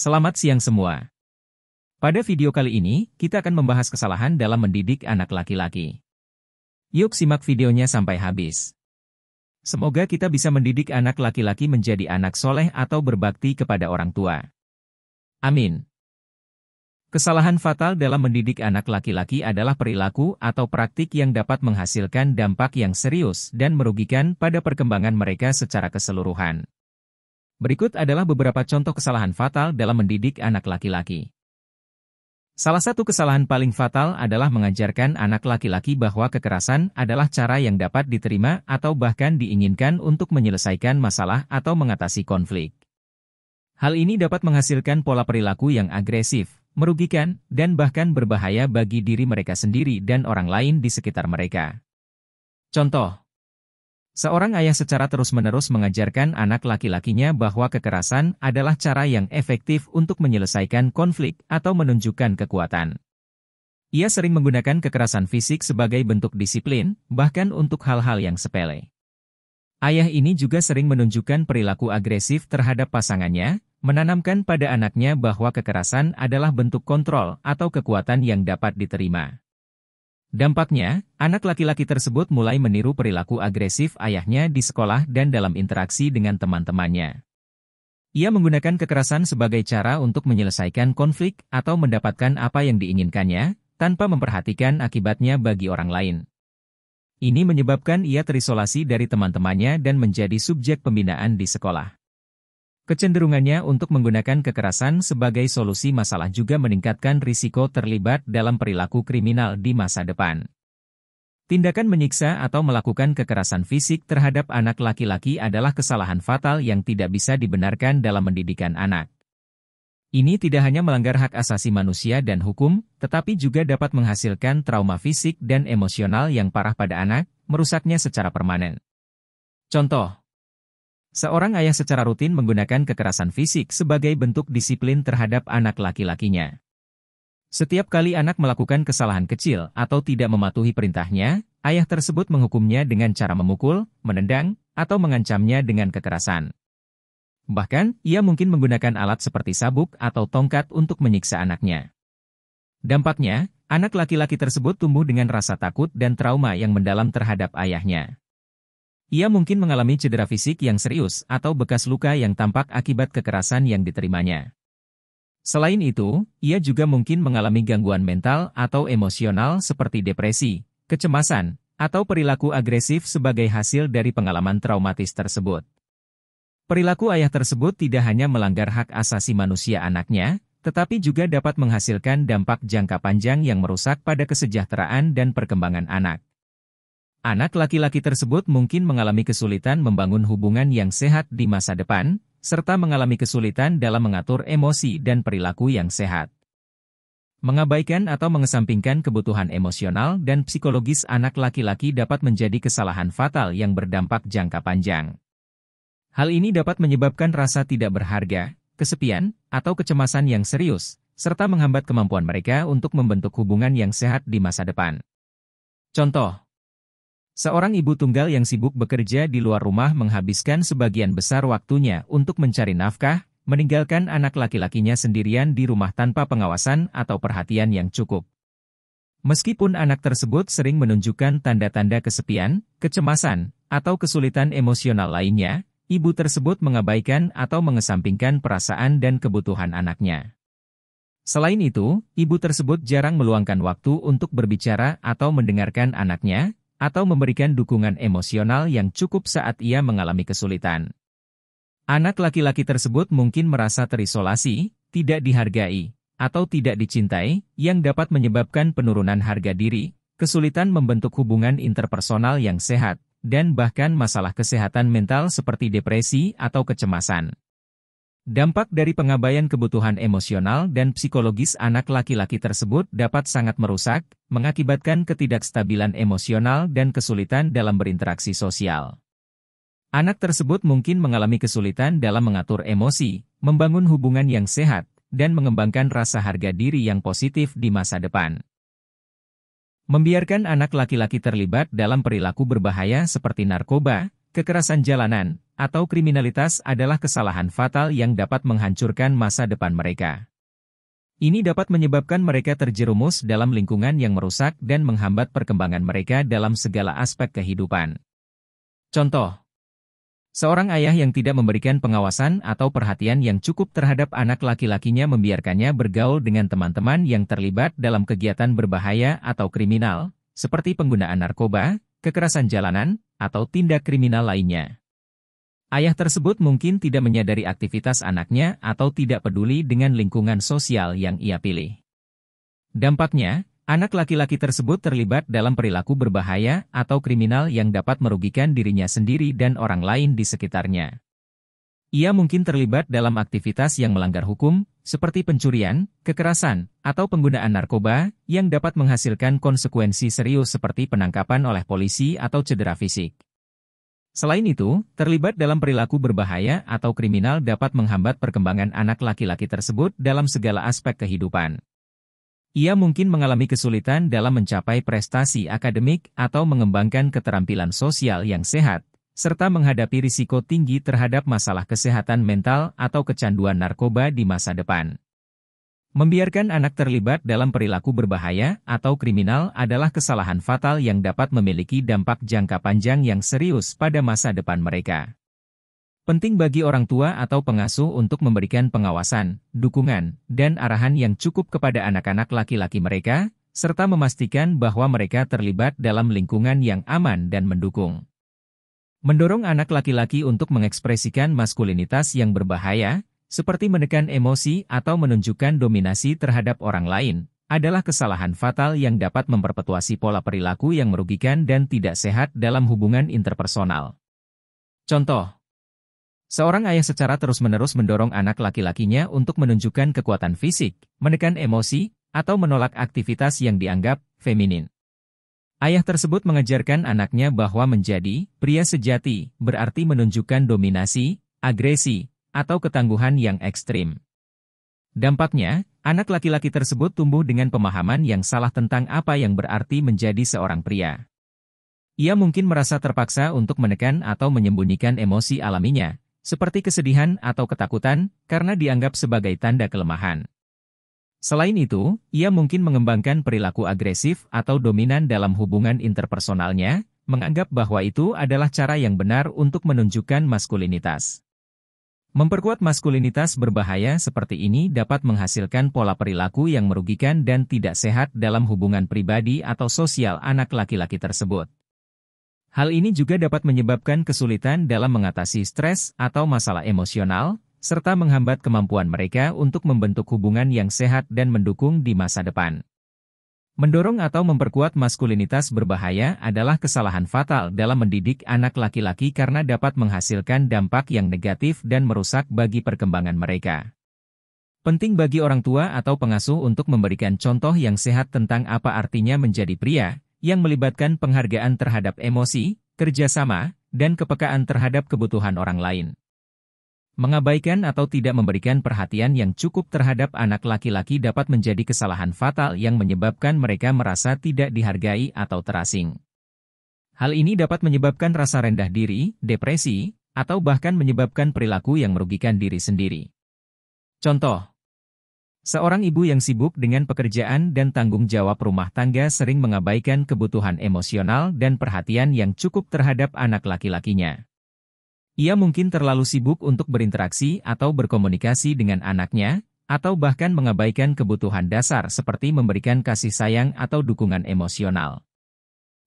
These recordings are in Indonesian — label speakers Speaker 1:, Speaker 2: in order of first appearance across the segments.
Speaker 1: Selamat siang semua. Pada video kali ini, kita akan membahas kesalahan dalam mendidik anak laki-laki. Yuk simak videonya sampai habis. Semoga kita bisa mendidik anak laki-laki menjadi anak soleh atau berbakti kepada orang tua. Amin. Kesalahan fatal dalam mendidik anak laki-laki adalah perilaku atau praktik yang dapat menghasilkan dampak yang serius dan merugikan pada perkembangan mereka secara keseluruhan. Berikut adalah beberapa contoh kesalahan fatal dalam mendidik anak laki-laki. Salah satu kesalahan paling fatal adalah mengajarkan anak laki-laki bahwa kekerasan adalah cara yang dapat diterima atau bahkan diinginkan untuk menyelesaikan masalah atau mengatasi konflik. Hal ini dapat menghasilkan pola perilaku yang agresif, merugikan, dan bahkan berbahaya bagi diri mereka sendiri dan orang lain di sekitar mereka. Contoh. Seorang ayah secara terus-menerus mengajarkan anak laki-lakinya bahwa kekerasan adalah cara yang efektif untuk menyelesaikan konflik atau menunjukkan kekuatan. Ia sering menggunakan kekerasan fisik sebagai bentuk disiplin, bahkan untuk hal-hal yang sepele. Ayah ini juga sering menunjukkan perilaku agresif terhadap pasangannya, menanamkan pada anaknya bahwa kekerasan adalah bentuk kontrol atau kekuatan yang dapat diterima. Dampaknya, anak laki-laki tersebut mulai meniru perilaku agresif ayahnya di sekolah dan dalam interaksi dengan teman-temannya. Ia menggunakan kekerasan sebagai cara untuk menyelesaikan konflik atau mendapatkan apa yang diinginkannya, tanpa memperhatikan akibatnya bagi orang lain. Ini menyebabkan ia terisolasi dari teman-temannya dan menjadi subjek pembinaan di sekolah. Kecenderungannya untuk menggunakan kekerasan sebagai solusi masalah juga meningkatkan risiko terlibat dalam perilaku kriminal di masa depan. Tindakan menyiksa atau melakukan kekerasan fisik terhadap anak laki-laki adalah kesalahan fatal yang tidak bisa dibenarkan dalam mendidikan anak. Ini tidak hanya melanggar hak asasi manusia dan hukum, tetapi juga dapat menghasilkan trauma fisik dan emosional yang parah pada anak, merusaknya secara permanen. Contoh. Seorang ayah secara rutin menggunakan kekerasan fisik sebagai bentuk disiplin terhadap anak laki-lakinya. Setiap kali anak melakukan kesalahan kecil atau tidak mematuhi perintahnya, ayah tersebut menghukumnya dengan cara memukul, menendang, atau mengancamnya dengan kekerasan. Bahkan, ia mungkin menggunakan alat seperti sabuk atau tongkat untuk menyiksa anaknya. Dampaknya, anak laki-laki tersebut tumbuh dengan rasa takut dan trauma yang mendalam terhadap ayahnya. Ia mungkin mengalami cedera fisik yang serius atau bekas luka yang tampak akibat kekerasan yang diterimanya. Selain itu, ia juga mungkin mengalami gangguan mental atau emosional seperti depresi, kecemasan, atau perilaku agresif sebagai hasil dari pengalaman traumatis tersebut. Perilaku ayah tersebut tidak hanya melanggar hak asasi manusia anaknya, tetapi juga dapat menghasilkan dampak jangka panjang yang merusak pada kesejahteraan dan perkembangan anak. Anak laki-laki tersebut mungkin mengalami kesulitan membangun hubungan yang sehat di masa depan, serta mengalami kesulitan dalam mengatur emosi dan perilaku yang sehat. Mengabaikan atau mengesampingkan kebutuhan emosional dan psikologis anak laki-laki dapat menjadi kesalahan fatal yang berdampak jangka panjang. Hal ini dapat menyebabkan rasa tidak berharga, kesepian, atau kecemasan yang serius, serta menghambat kemampuan mereka untuk membentuk hubungan yang sehat di masa depan. Contoh. Seorang ibu tunggal yang sibuk bekerja di luar rumah menghabiskan sebagian besar waktunya untuk mencari nafkah, meninggalkan anak laki-lakinya sendirian di rumah tanpa pengawasan atau perhatian yang cukup. Meskipun anak tersebut sering menunjukkan tanda-tanda kesepian, kecemasan, atau kesulitan emosional lainnya, ibu tersebut mengabaikan atau mengesampingkan perasaan dan kebutuhan anaknya. Selain itu, ibu tersebut jarang meluangkan waktu untuk berbicara atau mendengarkan anaknya, atau memberikan dukungan emosional yang cukup saat ia mengalami kesulitan. Anak laki-laki tersebut mungkin merasa terisolasi, tidak dihargai, atau tidak dicintai, yang dapat menyebabkan penurunan harga diri, kesulitan membentuk hubungan interpersonal yang sehat, dan bahkan masalah kesehatan mental seperti depresi atau kecemasan. Dampak dari pengabaian kebutuhan emosional dan psikologis anak laki-laki tersebut dapat sangat merusak, mengakibatkan ketidakstabilan emosional dan kesulitan dalam berinteraksi sosial. Anak tersebut mungkin mengalami kesulitan dalam mengatur emosi, membangun hubungan yang sehat, dan mengembangkan rasa harga diri yang positif di masa depan. Membiarkan anak laki-laki terlibat dalam perilaku berbahaya seperti narkoba, kekerasan jalanan, atau kriminalitas adalah kesalahan fatal yang dapat menghancurkan masa depan mereka. Ini dapat menyebabkan mereka terjerumus dalam lingkungan yang merusak dan menghambat perkembangan mereka dalam segala aspek kehidupan. Contoh, seorang ayah yang tidak memberikan pengawasan atau perhatian yang cukup terhadap anak laki-lakinya membiarkannya bergaul dengan teman-teman yang terlibat dalam kegiatan berbahaya atau kriminal, seperti penggunaan narkoba, kekerasan jalanan, atau tindak kriminal lainnya. Ayah tersebut mungkin tidak menyadari aktivitas anaknya atau tidak peduli dengan lingkungan sosial yang ia pilih. Dampaknya, anak laki-laki tersebut terlibat dalam perilaku berbahaya atau kriminal yang dapat merugikan dirinya sendiri dan orang lain di sekitarnya. Ia mungkin terlibat dalam aktivitas yang melanggar hukum, seperti pencurian, kekerasan, atau penggunaan narkoba, yang dapat menghasilkan konsekuensi serius seperti penangkapan oleh polisi atau cedera fisik. Selain itu, terlibat dalam perilaku berbahaya atau kriminal dapat menghambat perkembangan anak laki-laki tersebut dalam segala aspek kehidupan. Ia mungkin mengalami kesulitan dalam mencapai prestasi akademik atau mengembangkan keterampilan sosial yang sehat, serta menghadapi risiko tinggi terhadap masalah kesehatan mental atau kecanduan narkoba di masa depan. Membiarkan anak terlibat dalam perilaku berbahaya atau kriminal adalah kesalahan fatal yang dapat memiliki dampak jangka panjang yang serius pada masa depan mereka. Penting bagi orang tua atau pengasuh untuk memberikan pengawasan, dukungan, dan arahan yang cukup kepada anak-anak laki-laki mereka, serta memastikan bahwa mereka terlibat dalam lingkungan yang aman dan mendukung. Mendorong anak laki-laki untuk mengekspresikan maskulinitas yang berbahaya, seperti menekan emosi atau menunjukkan dominasi terhadap orang lain, adalah kesalahan fatal yang dapat memperpetuasi pola perilaku yang merugikan dan tidak sehat dalam hubungan interpersonal. Contoh, seorang ayah secara terus-menerus mendorong anak laki-lakinya untuk menunjukkan kekuatan fisik, menekan emosi, atau menolak aktivitas yang dianggap feminin. Ayah tersebut mengajarkan anaknya bahwa menjadi pria sejati berarti menunjukkan dominasi, agresi, atau ketangguhan yang ekstrim. Dampaknya, anak laki-laki tersebut tumbuh dengan pemahaman yang salah tentang apa yang berarti menjadi seorang pria. Ia mungkin merasa terpaksa untuk menekan atau menyembunyikan emosi alaminya, seperti kesedihan atau ketakutan, karena dianggap sebagai tanda kelemahan. Selain itu, ia mungkin mengembangkan perilaku agresif atau dominan dalam hubungan interpersonalnya, menganggap bahwa itu adalah cara yang benar untuk menunjukkan maskulinitas. Memperkuat maskulinitas berbahaya seperti ini dapat menghasilkan pola perilaku yang merugikan dan tidak sehat dalam hubungan pribadi atau sosial anak laki-laki tersebut. Hal ini juga dapat menyebabkan kesulitan dalam mengatasi stres atau masalah emosional, serta menghambat kemampuan mereka untuk membentuk hubungan yang sehat dan mendukung di masa depan. Mendorong atau memperkuat maskulinitas berbahaya adalah kesalahan fatal dalam mendidik anak laki-laki karena dapat menghasilkan dampak yang negatif dan merusak bagi perkembangan mereka. Penting bagi orang tua atau pengasuh untuk memberikan contoh yang sehat tentang apa artinya menjadi pria, yang melibatkan penghargaan terhadap emosi, kerjasama, dan kepekaan terhadap kebutuhan orang lain. Mengabaikan atau tidak memberikan perhatian yang cukup terhadap anak laki-laki dapat menjadi kesalahan fatal yang menyebabkan mereka merasa tidak dihargai atau terasing. Hal ini dapat menyebabkan rasa rendah diri, depresi, atau bahkan menyebabkan perilaku yang merugikan diri sendiri. Contoh, seorang ibu yang sibuk dengan pekerjaan dan tanggung jawab rumah tangga sering mengabaikan kebutuhan emosional dan perhatian yang cukup terhadap anak laki-lakinya. Ia mungkin terlalu sibuk untuk berinteraksi atau berkomunikasi dengan anaknya, atau bahkan mengabaikan kebutuhan dasar seperti memberikan kasih sayang atau dukungan emosional.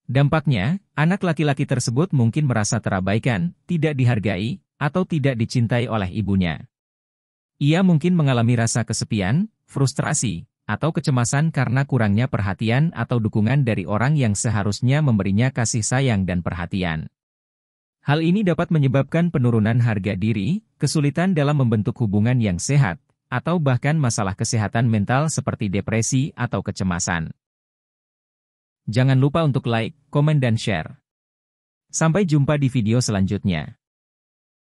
Speaker 1: Dampaknya, anak laki-laki tersebut mungkin merasa terabaikan, tidak dihargai, atau tidak dicintai oleh ibunya. Ia mungkin mengalami rasa kesepian, frustrasi, atau kecemasan karena kurangnya perhatian atau dukungan dari orang yang seharusnya memberinya kasih sayang dan perhatian. Hal ini dapat menyebabkan penurunan harga diri, kesulitan dalam membentuk hubungan yang sehat, atau bahkan masalah kesehatan mental seperti depresi atau kecemasan. Jangan lupa untuk like, komen dan share. Sampai jumpa di video selanjutnya.